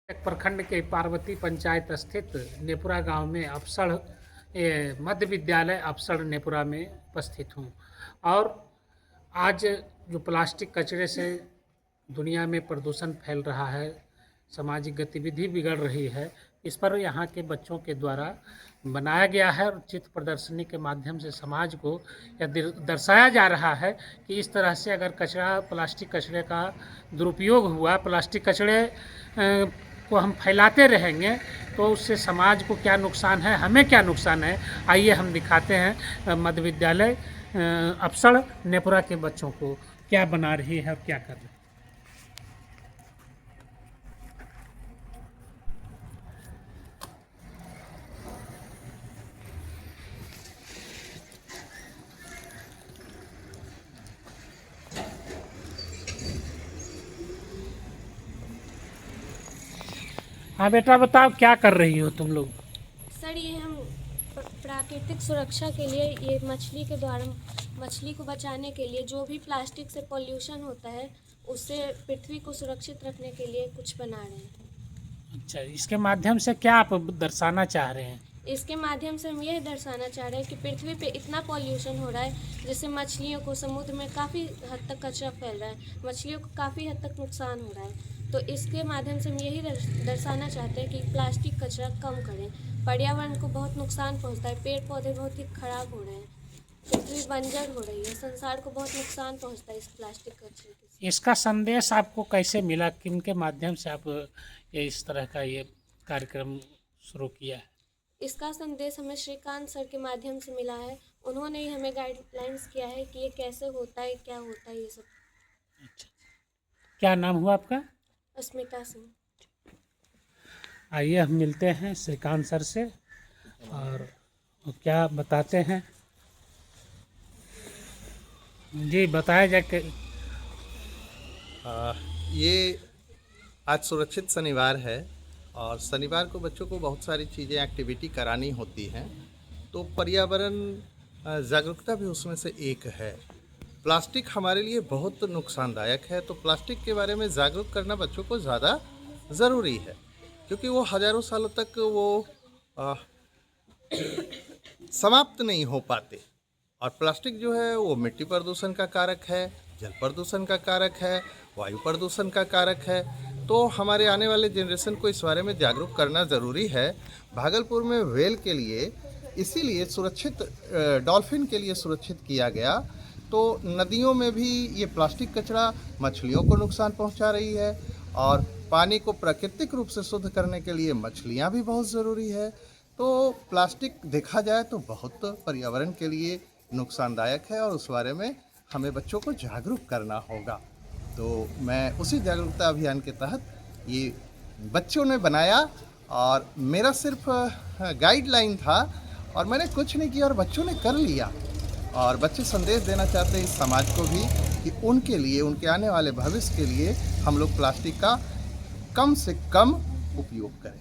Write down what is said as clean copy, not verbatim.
एक प्रखंड के पार्वती पंचायत स्थित नेपुरा गांव में अफसर मध्य विद्यालय अफसर नेपुरा में उपस्थित हूं और आज जो प्लास्टिक कचरे से दुनिया में प्रदूषण फैल रहा है, सामाजिक गतिविधि बिगड़ रही है, इस पर यहाँ के बच्चों के द्वारा बनाया गया है और चित्र प्रदर्शनी के माध्यम से समाज को यह दर्शाया जा रहा है कि इस तरह से अगर प्लास्टिक कचरे का दुरुपयोग हुआ, प्लास्टिक कचरे को हम फैलाते रहेंगे तो उससे समाज को क्या नुकसान है, हमें क्या नुकसान है। आइए हम दिखाते हैं मध्य विद्यालय अफसर नेपुरा के बच्चों को क्या बना रही है और क्या कर रही है। हाँ बेटा, बताओ क्या कर रही हो तुम लोग। सर, ये हम प्राकृतिक सुरक्षा के लिए, ये मछली के द्वारा मछली को बचाने के लिए जो भी प्लास्टिक से पॉल्यूशन होता है उससे पृथ्वी को सुरक्षित रखने के लिए कुछ बना रहे हैं। अच्छा, इसके माध्यम से क्या आप दर्शाना चाह रहे हैं? इसके माध्यम से हम यह दर्शाना चाह रहे हैं कि पृथ्वी पे इतना पॉल्यूशन हो रहा है जिससे मछलियों को, समुद्र में काफ़ी हद तक कचरा फैल रहा है, मछलियों को काफ़ी हद तक नुकसान हो रहा है। तो इसके माध्यम से हम यही दर्शाना चाहते हैं कि प्लास्टिक कचरा कम करें। पर्यावरण को बहुत नुकसान पहुंचता है, पेड़ पौधे बहुत ही खराब हो रहे हैं, पृथ्वी बंजर हो रही है, संसार को बहुत नुकसान पहुंचता है इस प्लास्टिक कचरे से। इसका संदेश आपको कैसे मिला, किन के माध्यम से आप ये इस तरह का ये कार्यक्रम शुरू किया है? इसका संदेश हमें श्रीकांत सर के माध्यम से मिला है। उन्होंने ही हमें गाइडलाइंस किया है कि ये कैसे होता है, क्या होता है, ये सब। अच्छा, क्या नाम हुआ आपका? अस्मिता सिंह। आइए हम मिलते हैं श्रीकांत सर से और वो क्या बताते हैं। जी बताया जाए कि ये आज सुरक्षित शनिवार है और शनिवार को बच्चों को बहुत सारी चीज़ें, एक्टिविटी करानी होती हैं, तो पर्यावरण जागरूकता भी उसमें से एक है। प्लास्टिक हमारे लिए बहुत नुकसानदायक है, तो प्लास्टिक के बारे में जागरूक करना बच्चों को ज़्यादा ज़रूरी है, क्योंकि वो हज़ारों सालों तक वो समाप्त नहीं हो पाते। और प्लास्टिक जो है वो मिट्टी प्रदूषण का कारक है, जल प्रदूषण का कारक है, वायु प्रदूषण का कारक है। तो हमारे आने वाले जनरेशन को इस बारे में जागरूक करना ज़रूरी है। भागलपुर में व्हेल के लिए इसीलिए सुरक्षित, डॉल्फिन के लिए सुरक्षित किया गया। तो नदियों में भी ये प्लास्टिक कचरा मछलियों को नुकसान पहुंचा रही है और पानी को प्राकृतिक रूप से शुद्ध करने के लिए मछलियां भी बहुत ज़रूरी है। तो प्लास्टिक देखा जाए तो बहुत पर्यावरण के लिए नुकसानदायक है और उस बारे में हमें बच्चों को जागरूक करना होगा। तो मैं उसी जागरूकता अभियान के तहत ये बच्चों ने बनाया और मेरा सिर्फ गाइडलाइन था और मैंने कुछ नहीं किया और बच्चों ने कर लिया। और बच्चे संदेश देना चाहते हैं इस समाज को भी कि उनके लिए, उनके आने वाले भविष्य के लिए हम लोग प्लास्टिक का कम से कम उपयोग करें।